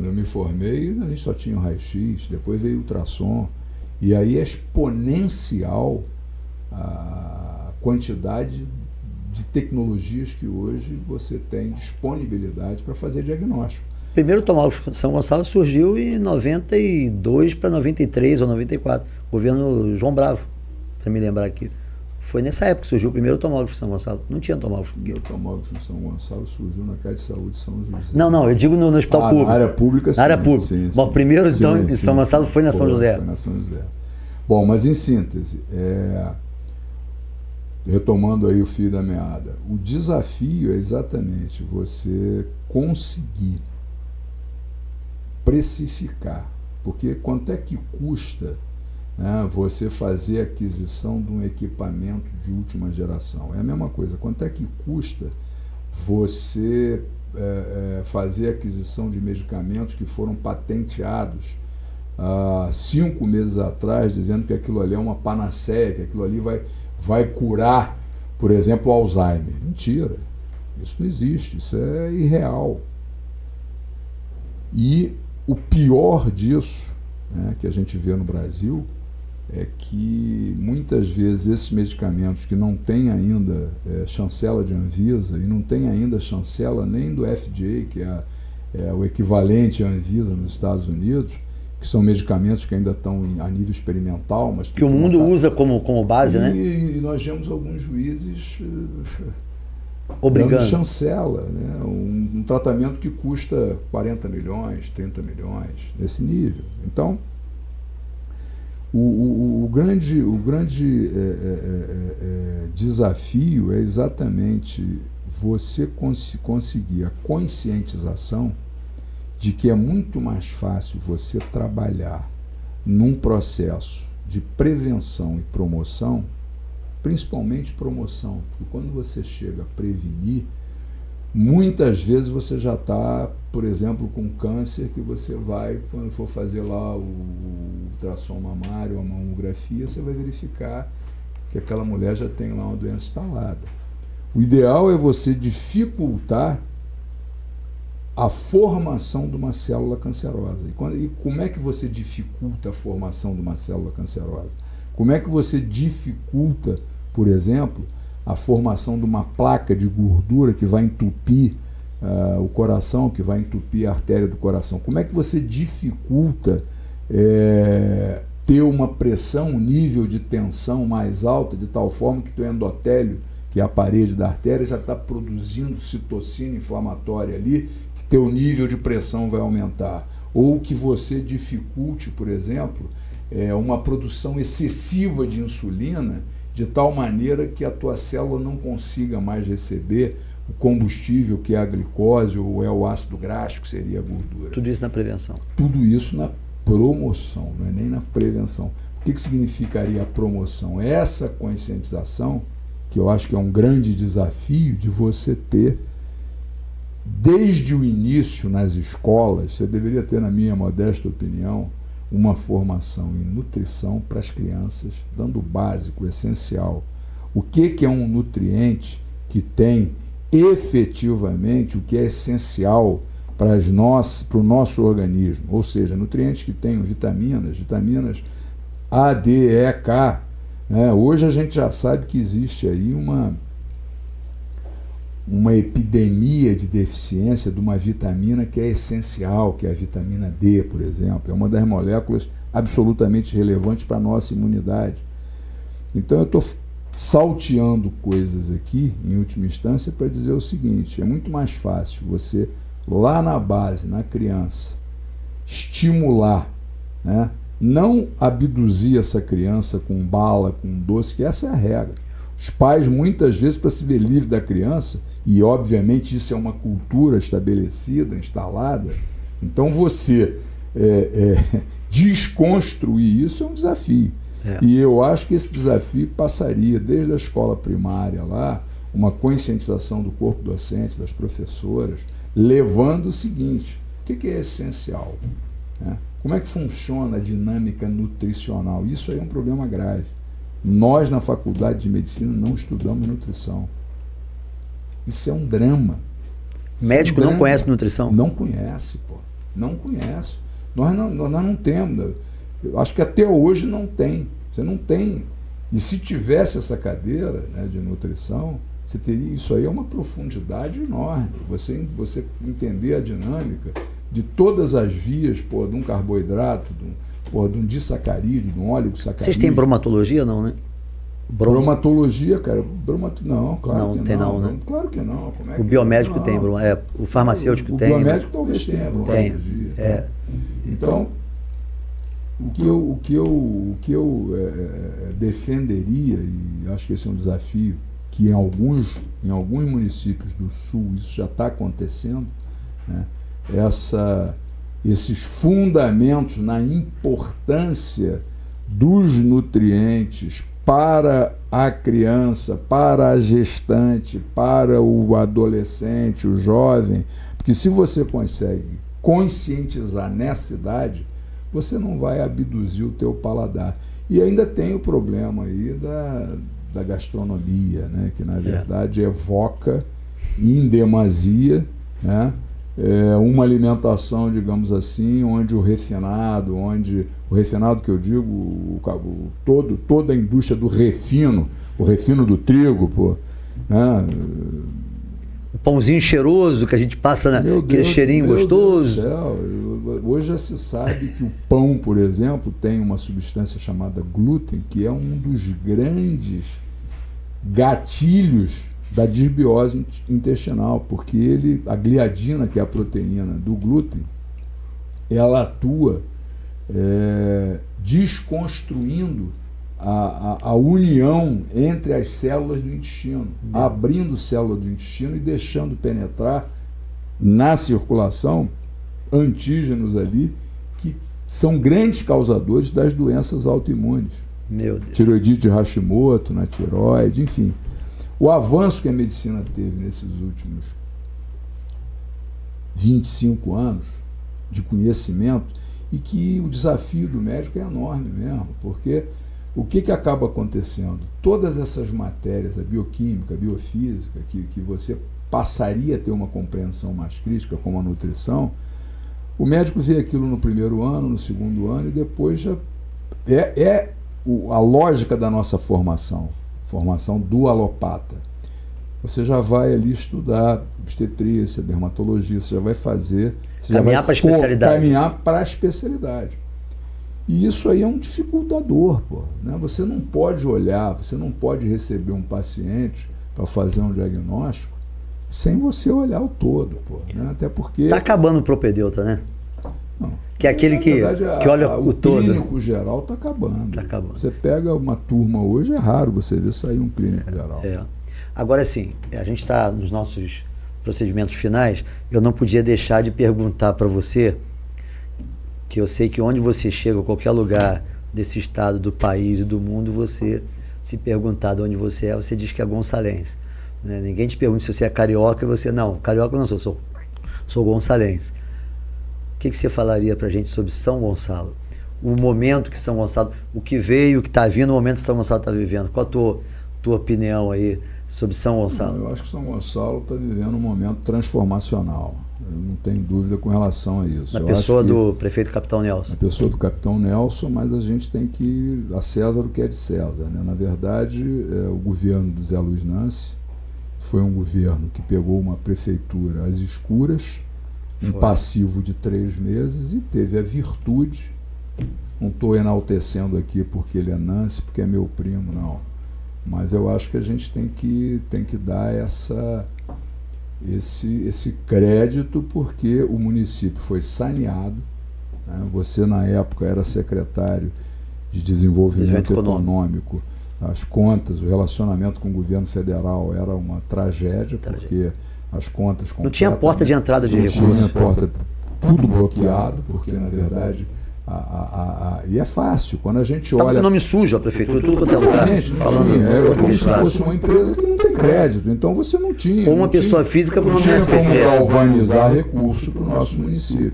eu me formei, a gente só tinha o raio-x, depois veio o ultrassom, e aí é exponencial a quantidade de tecnologias que hoje você tem disponibilidade para fazer diagnóstico. O primeiro tomógrafo São Gonçalo surgiu em 92 para 93 ou 94, governo João Bravo, para me lembrar aqui. Foi nessa época que surgiu o primeiro tomógrafo São Gonçalo. Não tinha tomógrafo. O primeiro tomógrafo São Gonçalo surgiu na Casa de Saúde de São José. Não, eu digo no hospital público. Na área pública, sim. Na área pública. Sim, bom, primeiro, então, em São Gonçalo foi na São José. Foi na São José. Bom, mas em síntese, retomando aí o fio da meada, o desafio é exatamente você conseguir precificar, porque quanto é que custa, né, você fazer a aquisição de um equipamento de última geração? É a mesma coisa, quanto é que custa você fazer a aquisição de medicamentos que foram patenteados há 5 meses atrás, dizendo que aquilo ali é uma panaceia, que aquilo ali vai curar, por exemplo, o Alzheimer. Mentira, isso não existe, isso é irreal. E o pior disso, né, que a gente vê no Brasil, é que muitas vezes esses medicamentos que não têm ainda chancela de Anvisa e não tem ainda chancela nem do FDA, que é o equivalente à Anvisa nos Estados Unidos, que são medicamentos que ainda estão a nível experimental, mas que o mundo usa como base, né? E nós vemos alguns juízes obrigando, dando chancela, né? Um tratamento que custa 40 milhões, 30 milhões, nesse nível. Então, o grande desafio é exatamente você conseguir a conscientização de que é muito mais fácil você trabalhar num processo de prevenção e promoção, principalmente promoção, porque quando você chega a prevenir, muitas vezes você já está, por exemplo, com câncer, que você vai, quando for fazer lá o ultrassom mamário, a mamografia, você vai verificar que aquela mulher já tem lá uma doença instalada. O ideal é você dificultar a formação de uma célula cancerosa. E como é que você dificulta a formação de uma célula cancerosa? Como é que você dificulta, por exemplo, a formação de uma placa de gordura que vai entupir o coração, que vai entupir a artéria do coração? Como é que você dificulta ter uma pressão, um nível de tensão mais alta, de tal forma que o endotélio, que é a parede da artéria, já está produzindo citocina inflamatória ali, que teu nível de pressão vai aumentar? Ou que você dificulte, por exemplo, uma produção excessiva de insulina, de tal maneira que a tua célula não consiga mais receber o combustível, que é a glicose, ou é o ácido graxo, que seria a gordura. Tudo isso na prevenção. Tudo isso na promoção, não é nem na prevenção. O que significaria a promoção? Essa conscientização, que eu acho que é um grande desafio de você ter, desde o início nas escolas. Você deveria ter, na minha modesta opinião, uma formação em nutrição para as crianças, dando o básico, o essencial. O que é um nutriente que tem efetivamente o que é essencial para o nosso organismo, ou seja, nutrientes que tenham vitaminas A, D, E, K. Hoje a gente já sabe que existe aí uma epidemia de deficiência de uma vitamina que é essencial, que é a vitamina D, por exemplo. É uma das moléculas absolutamente relevantes para a nossa imunidade. Então eu estou salteando coisas aqui, em última instância, para dizer o seguinte: é muito mais fácil você, lá na base, na criança, estimular, não abduzir essa criança com bala, com doce, que essa é a regra. Os pais, muitas vezes, para se ver livre da criança, e obviamente isso é uma cultura estabelecida, instalada, então você desconstruir isso é um desafio. E eu acho que esse desafio passaria desde a escola primária lá, uma conscientização do corpo docente, das professoras, levando o seguinte: o que é essencial? Como é que funciona a dinâmica nutricional? Isso aí é um problema grave. Nós, na faculdade de medicina, não estudamos nutrição. Isso é um drama. Médico não conhece nutrição? Não conhece, pô. Não conhece. Nós não temos. Eu acho que até hoje não tem. Você não tem. E se tivesse essa cadeira, de nutrição, você teria. Isso aí é uma profundidade enorme. Você entender a dinâmica de todas as vias, de um carboidrato, de um disacarídeo, de um óleo sacarídeo. Vocês têm bromatologia, não, né? Bromatologia, cara. Não, claro que não. Não, né? Claro que não. Como é o biomédico tem, o farmacêutico tem. O biomédico talvez tenha bromatologia. Então, o que eu defenderia, e acho que esse é um desafio, que em alguns municípios do Sul isso já está acontecendo, esses fundamentos na importância dos nutrientes para a criança, para a gestante, para o adolescente, o jovem, porque se você consegue conscientizar nessa idade, você não vai abduzir o teu paladar. E ainda tem o problema aí da gastronomia, que na verdade evoca em demasia, uma alimentação, digamos assim, onde o refinado que eu digo, toda a indústria do refino, o refino do trigo, o pãozinho cheiroso que a gente passa, aquele cheirinho gostoso. Deus do céu. Hoje já se sabe que o pão, por exemplo, tem uma substância chamada glúten, que é um dos grandes gatilhos da disbiose intestinal, porque a gliadina, que é a proteína do glúten, ela atua desconstruindo a união entre as células do intestino, abrindo célula do intestino e deixando penetrar na circulação antígenos ali que são grandes causadores das doenças autoimunes. Meu Deus. Tireoidite de Hashimoto, na tireoide, enfim. O avanço que a medicina teve nesses últimos 25 anos de conhecimento, e que o desafio do médico é enorme mesmo, porque o que acaba acontecendo? Todas essas matérias, a bioquímica, a biofísica, que você passaria a ter uma compreensão mais crítica, como a nutrição, o médico vê aquilo no primeiro ano, no segundo ano, e depois já a lógica da nossa formação do alopata. Você já vai ali estudar obstetrícia, dermatologia, você já vai fazer... Você caminhar para a especialidade. Caminhar para a especialidade. E isso aí é um dificultador, pô, né? Você não pode olhar, você não pode receber um paciente para fazer um diagnóstico sem você olhar o todo, pô, né? Até porque... Está acabando o propedeuta, né? Não. Que é aquele que olha o todo. O clínico geral está acabando. Está acabando. Você pega uma turma hoje, é raro você ver sair um clínico geral. Agora, sim, a gente está nos nossos procedimentos finais, eu não podia deixar de perguntar para você, que eu sei que onde você chega, qualquer lugar desse estado, do país e do mundo, você se perguntar de onde você é, você diz que é gonçalense. Né? Ninguém te pergunta se você é carioca, e você, não, carioca eu não sou gonçalense. O que você falaria para a gente sobre São Gonçalo? O momento que São Gonçalo, o que veio, o que está vindo, o momento que São Gonçalo está vivendo. Qual a tua opinião aí sobre São Gonçalo? Eu acho que São Gonçalo está vivendo um momento transformacional. Eu não tenho dúvida com relação a isso. Na pessoa do prefeito Capitão Nelson. Na pessoa do Capitão Nelson, mas a gente tem que ir a César o que é de César, né? Na verdade, o governo do Zé Luiz Nance foi um governo que pegou uma prefeitura às escuras, um passivo de 3 meses, e teve a virtude, não estou enaltecendo aqui porque ele é Nance, porque é meu primo, não, mas eu acho que a gente tem que dar esse crédito, porque o município foi saneado, né? Você na época era secretário de Desenvolvimento Econômico, as contas, o relacionamento com o governo federal era uma tragédia. Porque as contas... Não tinha porta de entrada de recursos. Não tinha porta, tudo bloqueado, porque na verdade... E é fácil, quando a gente olha... Estava com nome sujo a prefeitura, tudo quanto é lugar. É como se fosse uma empresa que não tem crédito, então você não tinha... Ou uma pessoa física com nome SPC. Não tinha como galvanizar recurso para o nosso município.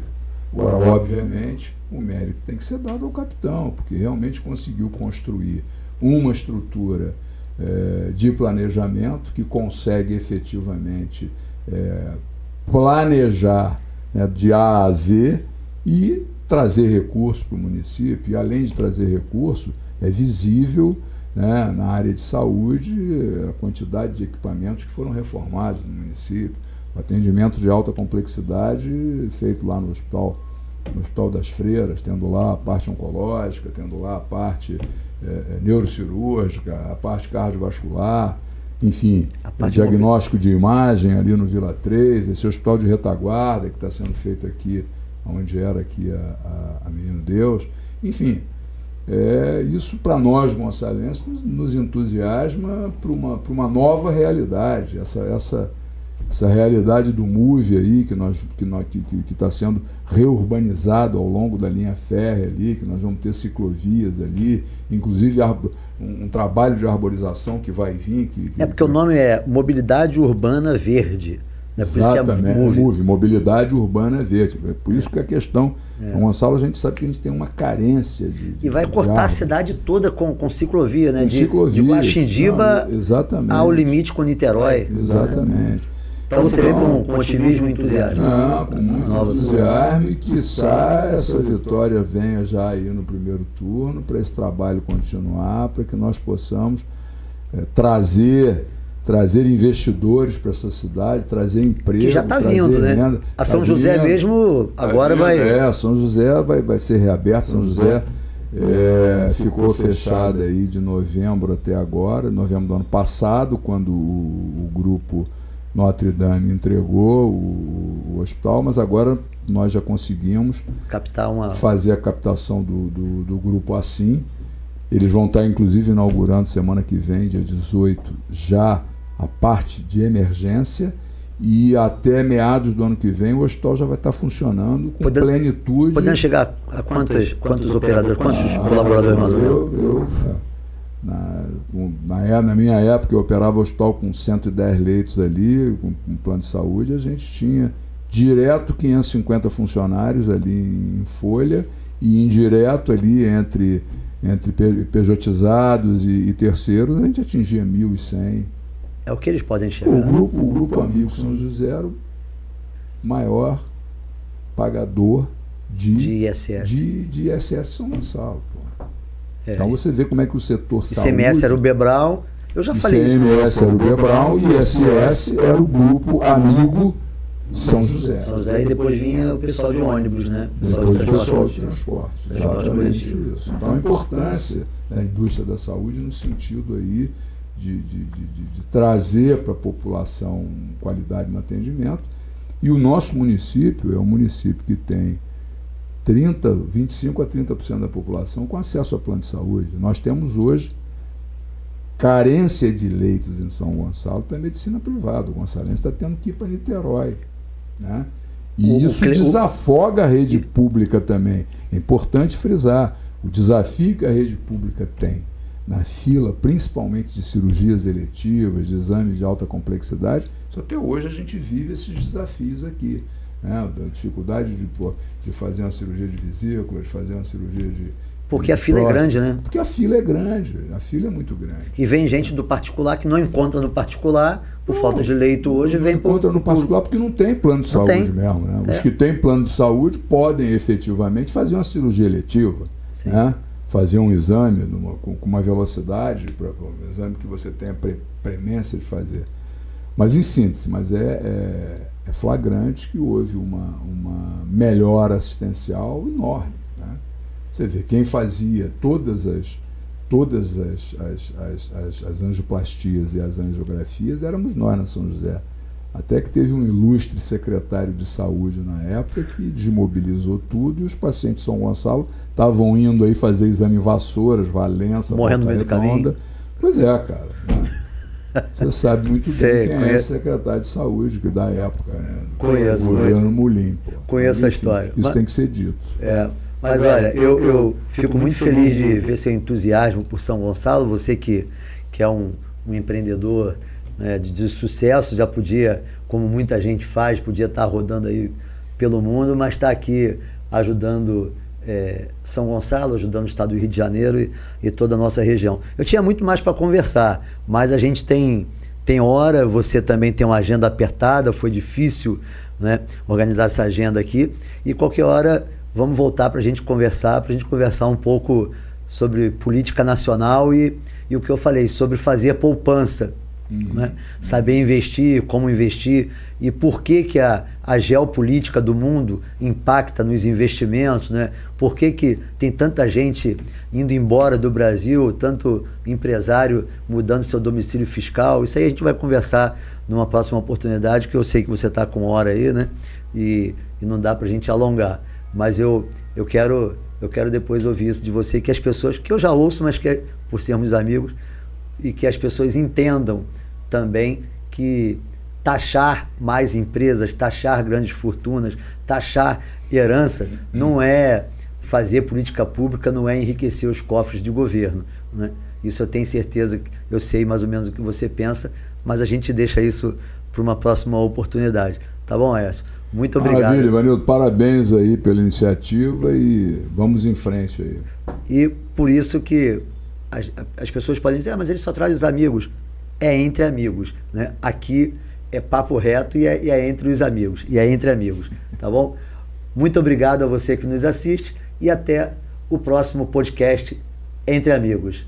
Agora, obviamente, o mérito tem que ser dado ao capitão, porque realmente conseguiu construir uma estrutura de planejamento que consegue efetivamente planejar, né, de A a Z, e trazer recurso para o município. E além de trazer recurso, é visível, né, na área de saúde, a quantidade de equipamentos que foram reformados no município, o atendimento de alta complexidade feito lá no Hospital das Freiras, tendo lá a parte oncológica, tendo lá a parte neurocirúrgica, a parte cardiovascular, enfim, o diagnóstico de imagem ali no Vila 3, esse hospital de retaguarda que está sendo feito aqui, onde era aqui a Menino Deus, enfim, isso para nós gonçalenses nos entusiasma para uma nova realidade, essa realidade do MUVI aí, que está sendo reurbanizado ao longo da linha férrea ali, que nós vamos ter ciclovias ali, inclusive um trabalho de arborização que vai vir. Porque o nome é Mobilidade Urbana Verde. É por exatamente, isso que é MUVI, Mobilidade Urbana Verde. É por isso que a questão... Em Gonçalo, a gente sabe que a gente tem uma carência de vai cortar a cidade toda com ciclovia, né? De Guaxindiba ao limite com Niterói. Exatamente. Então você vê com otimismo e entusiasmo. Com muito entusiasmo, e quiçá essa vitória venha já aí no primeiro turno, para esse trabalho continuar, para que nós possamos trazer investidores para essa cidade, trazer emprego, que já está vindo, né? Renda. A São José mesmo agora vai... São José vai ser reaberto. São José ficou fechada aí de novembro até agora, novembro do ano passado, quando o grupo Notre Dame entregou o hospital, mas agora nós já conseguimos fazer a captação do grupo assim. Eles vão estar, inclusive, inaugurando semana que vem, dia 18, já a parte de emergência, e até meados do ano que vem o hospital já vai estar funcionando com plenitude. Podendo chegar a quantos operadores, quantos colaboradores mais ou menos? Na minha época eu operava o hospital com 110 leitos ali, com plano de saúde, a gente tinha direto 550 funcionários ali em folha e indireto ali entre pejotizados e terceiros, a gente atingia 1.100. É o que eles podem chegar. O grupo Amigo São José era o maior pagador de ISS. De ISS São Gonçalo. Pô. Então você vê como é que o setor saúde... ICMS era o Bebral, eu já falei isso. ICMS era o Bebral e ISS era o grupo Amigo São José. São José, e depois vinha o pessoal de ônibus, né? Depois o pessoal de transporte. Exatamente isso. Então a importância da indústria da saúde no sentido aí de trazer para a população qualidade no atendimento. E o nosso município é um município que tem 25% a 30% da população com acesso a plano de saúde. Nós temos hoje carência de leitos em São Gonçalo para medicina privada. O gonçalense está tendo que ir para Niterói. Né? E isso desafoga a rede pública também. É importante frisar o desafio que a rede pública tem na fila, principalmente de cirurgias eletivas, de exames de alta complexidade. Só que hoje a gente vive esses desafios aqui. Né? Da dificuldade de fazer uma cirurgia de vesícula, de fazer uma cirurgia de... Porque a fila é grande, né? Porque a fila é grande, a fila é muito grande. E vem gente do particular que não encontra no particular, por falta de leito hoje, vem por... Encontra no particular porque não tem plano de saúde mesmo. Né? Os que têm plano de saúde podem efetivamente fazer uma cirurgia eletiva, né? Fazer um exame com uma velocidade, um exame que você tenha premência de fazer. Mas em síntese, é flagrante que houve uma melhora assistencial enorme. Né? Você vê, quem fazia todas as angioplastias e as angiografias éramos nós na São José. Até que teve um ilustre secretário de saúde na época que desmobilizou tudo e os pacientes de São Gonçalo estavam indo aí fazer exame em Vassouras, Valença, morrendo no meio do caminho. Pois é, cara. Né? Você sabe muito bem quem é o secretário de saúde que da época, né? Conheço. O governo Mulim. Conheço a história. Isso tem que ser dito. Mas olha, eu fico muito feliz de ver seu entusiasmo por São Gonçalo, você que é um empreendedor, né, de sucesso, já podia, como muita gente faz, podia estar rodando aí pelo mundo, mas está aqui ajudando São Gonçalo, ajudando o estado do Rio de Janeiro e toda a nossa região. Eu tinha muito mais para conversar, mas a gente tem hora, você também tem uma agenda apertada, foi difícil, né, organizar essa agenda aqui, e qualquer hora vamos voltar para a gente conversar um pouco sobre política nacional e o que eu falei, sobre fazer poupança. Né? Saber investir, como investir e por que a geopolítica do mundo impacta nos investimentos, né? Por que tem tanta gente indo embora do Brasil, tanto empresário mudando seu domicílio fiscal. Isso aí a gente vai conversar numa próxima oportunidade, que eu sei que você está com hora aí, né? E não dá para a gente alongar, mas eu quero depois ouvir isso de você, que as pessoas, que eu já ouço, mas que por sermos amigos, e que as pessoas entendam também que taxar mais empresas, taxar grandes fortunas, taxar herança, não é fazer política pública, não é enriquecer os cofres de governo, né? Isso eu tenho certeza, eu sei mais ou menos o que você pensa, mas a gente deixa isso para uma próxima oportunidade. Tá bom, Aécio? Muito obrigado. Maravilha, Ivanildo, parabéns aí pela iniciativa e vamos em frente aí. E por isso que as pessoas podem dizer, mas ele só traz os amigos. É entre amigos, né? Aqui é papo reto e é entre os amigos, e é entre amigos, tá bom? Muito obrigado a você que nos assiste e até o próximo podcast Entre Amigos.